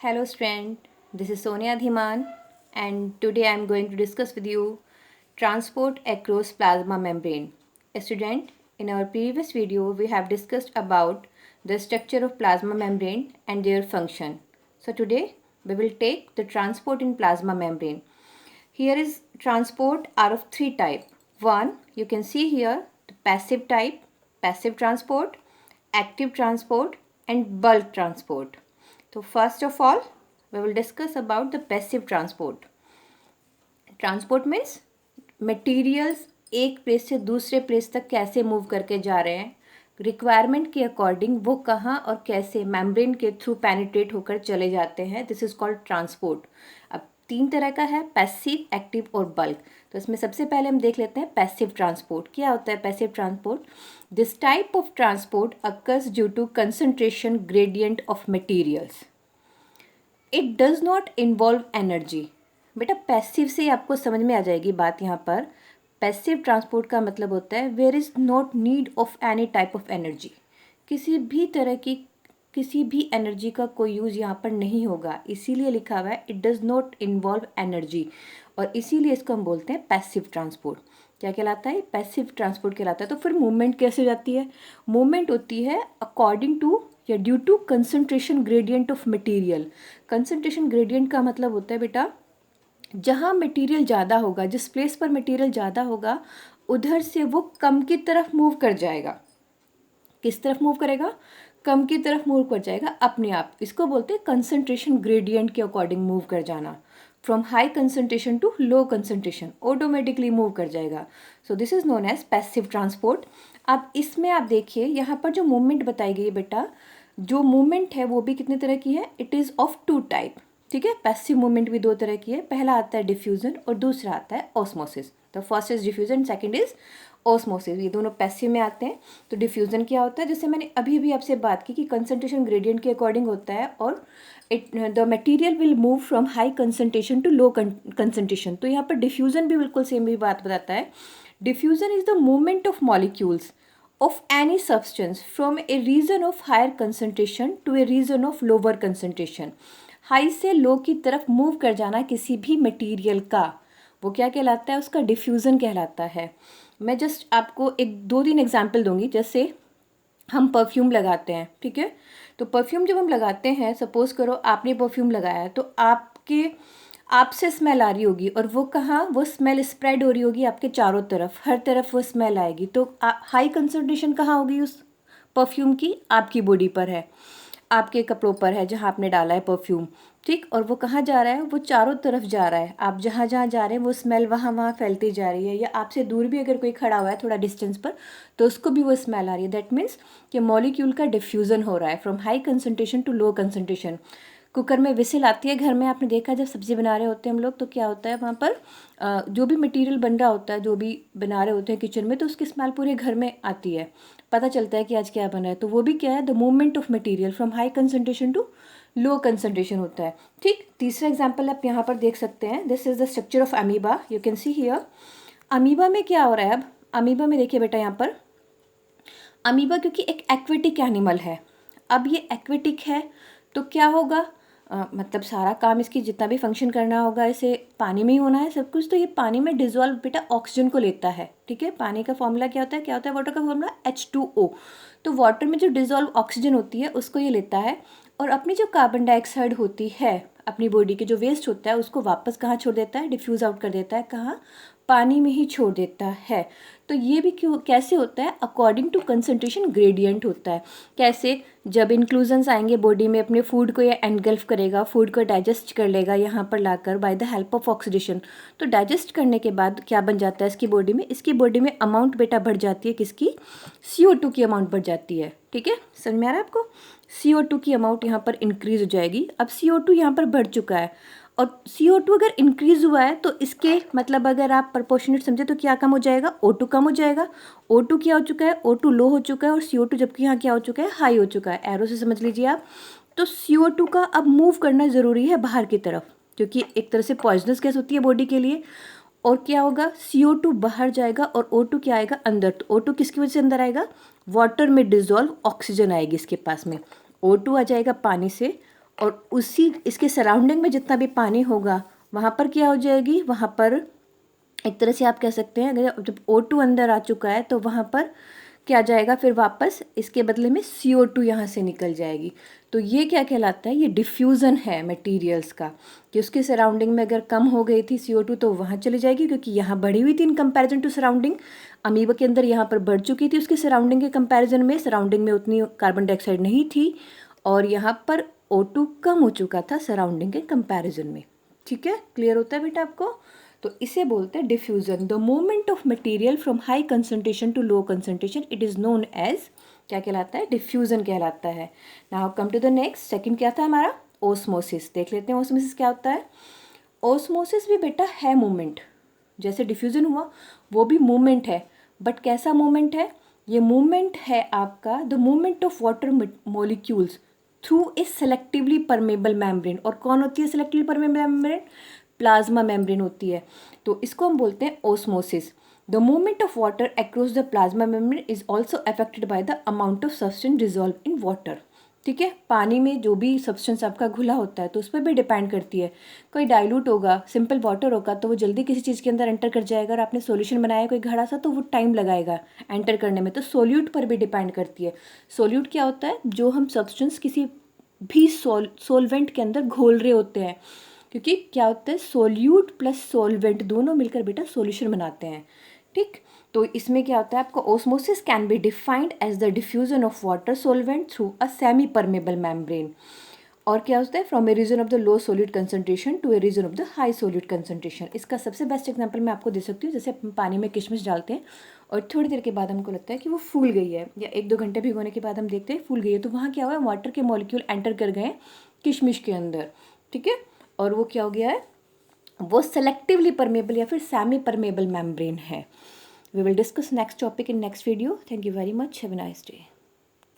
Hello student, this is Sonia Dhiman and today I am going to discuss with you transport across plasma membrane. Student, in our previous video we have discussed about the structure of plasma membrane and their function. So today we will take the transport in plasma membrane. Here is transport are of three type. One, you can see here the passive type, passive transport, active transport and bulk transport. So first of all, we will discuss about the passive transport. Transport means materials एक place से दूसरे place तक कैसे move करके जा रहे हैं, requirement के अकॉर्डिंग वो कहाँ और कैसे मेम्ब्रेन के थ्रू पेनिट्रेट होकर चले जाते हैं. This is called transport. अब तीन तरह का है, पैसिव, एक्टिव और बल्क. तो इसमें सबसे पहले हम देख लेते हैं पैसिव ट्रांसपोर्ट. क्या होता है passive transport? This type of transport occurs due to concentration gradient of materials. It does not involve energy. बेटा पैसिव से आपको समझ में आ जाएगी बात. यहाँ पर पैसिव ट्रांसपोर्ट का मतलब होता है where is not need of any type of energy. किसी भी तरह की किसी भी एनर्जी का कोई यूज़ यहाँ पर नहीं होगा, इसीलिए लिखा हुआ है it does not involve energy, और इसीलिए इसको हम बोलते हैं पैसिव ट्रांसपोर्ट. क्या कहलाता है? पैसिव ट्रांसपोर्ट कहलाता है. तो फिर मूवमेंट कैसे हो जाती है? मूवमेंट होती है अकॉर्डिंग टू या due to concentration gradient of material. Concentration gradient का मतलब होता है बेटा जहाँ मटेरियल ज़्यादा होगा, जिस प्लेस पर मटेरियल ज़्यादा होगा उधर से वो कम की तरफ मूव कर जाएगा. किस तरफ मूव करेगा? कम की तरफ मूव कर जाएगा अपने आप. इसको बोलते हैं कंसंट्रेशन ग्रेडियंट के अकॉर्डिंग मूव कर जाना. From high concentration to low concentration automatically move कर जाएगा. So this is known as passive transport. अब इसमें आप देखिए यहाँ पर जो मूवमेंट बताई गई है बेटा, जो मूवमेंट है वो भी कितने तरह की है? It is of two type. ठीक है, पैसिव मूवमेंट भी दो तरह की है. पहला आता है डिफ्यूजन और दूसरा आता है ऑस्मोसिस. तो first is diffusion, second is osmosis. ये दोनों पैसिव में आते हैं. तो डिफ्यूजन क्या होता है? जैसे मैंने अभी भी आपसे बात की कि कंसंट्रेशन ग्रेडियंट के अकॉर्डिंग होता है और it the material will move from high concentration to low concentration. तो यहाँ पर डिफ्यूजन भी बिल्कुल सेम भी बात बताता है. Diffusion is the movement of molecules of any substance from a region of higher concentration to a region of lower concentration. High से लो की तरफ मूव कर जाना किसी भी मटेरियल का, वो क्या कहलाता है? उसका डिफ्यूज़न कहलाता है. मैं जस्ट आपको एक दो तीन एग्जांपल दूंगी. जैसे हम परफ्यूम लगाते हैं, ठीक है, तो परफ्यूम जब हम लगाते हैं, सपोज करो आपने परफ्यूम लगाया है तो आपसे स्मेल आ रही होगी और वो कहाँ, वो स्मेल स्प्रेड हो रही होगी आपके चारों तरफ, हर तरफ वो स्मेल आएगी. तो हाई कंसंट्रेशन कहाँ होगी उस परफ्यूम की? आपकी बॉडी पर है, आपके कपड़ों पर है जहाँ आपने डाला है परफ्यूम. ठीक, और वो कहाँ जा रहा है? वो चारों तरफ जा रहा है. आप जहाँ जहाँ जा रहे हैं वो स्मेल वहाँ वहाँ फैलती जा रही है. या आपसे दूर भी अगर कोई खड़ा हुआ है थोड़ा डिस्टेंस पर तो उसको भी वो स्मेल आ रही है. दैट मीन्स कि मॉलिक्यूल का डिफ्यूज़न हो रहा है from high concentration to low concentration. Cooker में विसिल आती है घर में, आपने देखा जब सब्ज़ी बना रहे होते हैं हम लोग, तो क्या होता है वहाँ पर जो भी मटेरियल बन रहा होता है, जो भी बना रहे होते हैं किचन में, तो उसकी स्मेल पूरे घर में आती है. पता चलता है कि आज क्या बना है. तो वो भी क्या है? The movement of material from high concentration to low concentration होता है. ठीक, तीसरा एग्जाम्पल आप यहाँ पर देख सकते हैं. This is the structure of amoeba. You can see here. Amoeba में क्या हो रहा है? अब अमीबा में देखिए बेटा, यहाँ पर अमीबा क्योंकि एक एक्वेटिक एनिमल है. अब ये एक्वेटिक है तो क्या होगा? मतलब सारा काम इसकी जितना भी फंक्शन करना होगा इसे पानी में ही होना है सब कुछ. तो ये पानी में डिजॉल्व बेटा ऑक्सीजन को लेता है. ठीक है, पानी का फॉर्मूला क्या होता है? क्या होता है वाटर का फॉर्मूला? H2O. तो वाटर में जो डिजॉल्व ऑक्सीजन होती है उसको ये लेता है और अपनी जो कार्बन डाइऑक्साइड होती है, अपनी बॉडी के जो वेस्ट होता है उसको वापस कहाँ छोड़ देता है? डिफ्यूज़ आउट कर देता है. कहाँ? पानी में ही छोड़ देता है. तो ये भी क्यों कैसे होता है? अकॉर्डिंग टू कंसंट्रेशन ग्रेडियंट होता है. कैसे? जब इंक्लूजन्स आएंगे बॉडी में, अपने फूड को ये एनगल्फ करेगा, फूड को डाइजेस्ट कर लेगा यहाँ पर लाकर by the help of oxidation. तो डाइजेस्ट करने के बाद क्या बन जाता है इसकी बॉडी में? इसकी बॉडी में अमाउंट बेटा बढ़ जाती है. किसकी? CO2 की अमाउंट बढ़ जाती है. ठीक है, समझ में आ रहा है आपको? CO2 की अमाउंट यहाँ पर इंक्रीज हो जाएगी. अब CO2 यहाँ पर बढ़ चुका है और CO2 अगर इंक्रीज हुआ है तो इसके मतलब अगर आप प्रपोर्शनेट समझे तो क्या कम हो जाएगा? O2 कम हो जाएगा. O2 क्या हो चुका है? O2 लो हो चुका है और CO2 जबकि यहाँ क्या हो चुका है? हाई हो चुका है. एरो से समझ लीजिए आप. तो CO2 का अब मूव करना ज़रूरी है बाहर की तरफ, क्योंकि एक तरह से पॉइजनस गैस होती है बॉडी के लिए. और क्या होगा? CO2 बाहर जाएगा और O2 क्या आएगा? अंदर. तो O2 किसकी वजह से अंदर आएगा? वाटर में डिजॉल्व ऑक्सीजन आएगी इसके पास में. O2 आ जाएगा पानी से और उसी इसके सराउंडिंग में जितना भी पानी होगा वहाँ पर क्या हो जाएगी, वहाँ पर एक तरह से आप कह सकते हैं अगर जब O2 अंदर आ चुका है तो वहाँ पर क्या जाएगा, फिर वापस इसके बदले में CO2 यहाँ से निकल जाएगी। तो ये क्या कहलाता है, ये डिफ्यूज़न है मटेरियल्स का, कि उसके सराउंडिंग में अगर कम हो गई थी CO2 तो वहाँ चली जाएगी, क्योंकि यहाँ बढ़ी हुई थी in comparison to surrounding. Amoeba के अंदर यहाँ पर बढ़ चुकी थी उसके सराउंडिंग के कंपैरिजन में, सराउंडिंग में उतनी कार्बन डाइऑक्साइड नहीं थी, और यहाँ पर O2 कम हो चुका था सराउंडिंग के कंपैरिजन में। ठीक है, क्लियर होता है बेटा आपको? तो इसे बोलते हैं diffusion. The movement of material from high concentration to low concentration, it is known as, क्या कहलाता है, डिफ्यूजन कहलाता है। Now come to the next, second क्या था हमारा, ओस्मोसिस। देख लेते हैं ओस्मोसिस क्या होता है। ओस्मोसिस भी बेटा है मूवमेंट, जैसे डिफ्यूजन हुआ वो भी मूवमेंट है, बट कैसा मूवमेंट है, ये मूवमेंट है आपका the movement of water molecules through a selectively permeable membrane. और कौन होती है selectively permeable membrane, plasma membrane होती है। तो इसको हम बोलते हैं osmosis. The movement of water across the plasma membrane is also affected by the amount of substance dissolve in water. ठीक है, पानी में जो भी सब्सटेंस आपका घुला होता है तो उस पर भी डिपेंड करती है। कोई डाइल्यूट होगा, सिंपल वाटर होगा तो वो जल्दी किसी चीज़ के अंदर एंटर कर जाएगा, और आपने सॉल्यूशन बनाया कोई घड़ा सा तो वो टाइम लगाएगा एंटर करने में। तो सोल्यूट पर भी डिपेंड करती है। सोल्यूट क्या होता है, जो हम सब्सटेंस किसी भी सोलवेंट के अंदर घोल रहे होते हैं, क्योंकि क्या होता है, सोल्यूट प्लस सोलवेंट दोनों मिलकर बेटा सॉल्यूशन बनाते हैं। ठीक, तो इसमें क्या होता है आपको, osmosis can be defined as the diffusion of water solvent through a semi permeable membrane. और क्या होता है, from a region of the low solute concentration to a region of the high solute concentration. इसका सबसे best example मैं आपको दे सकती हूँ, जैसे हम पानी में किशमिश डालते हैं और थोड़ी देर के बाद हमको लगता है कि वो फूल गई है, या 1-2 घंटे भिगोने के बाद हम देखते हैं फूल गई है, तो वहाँ क्या हुआ है, वाटर के मॉलिक्यूल एंटर कर गए किशमिश के अंदर। ठीक है, और वो क्या हो गया है, वो सेलेक्टिवली परमेबल या फिर सेमी परमेबल मेम्ब्रेन है। We will discuss next topic in next video. Thank you very much. Have a nice day.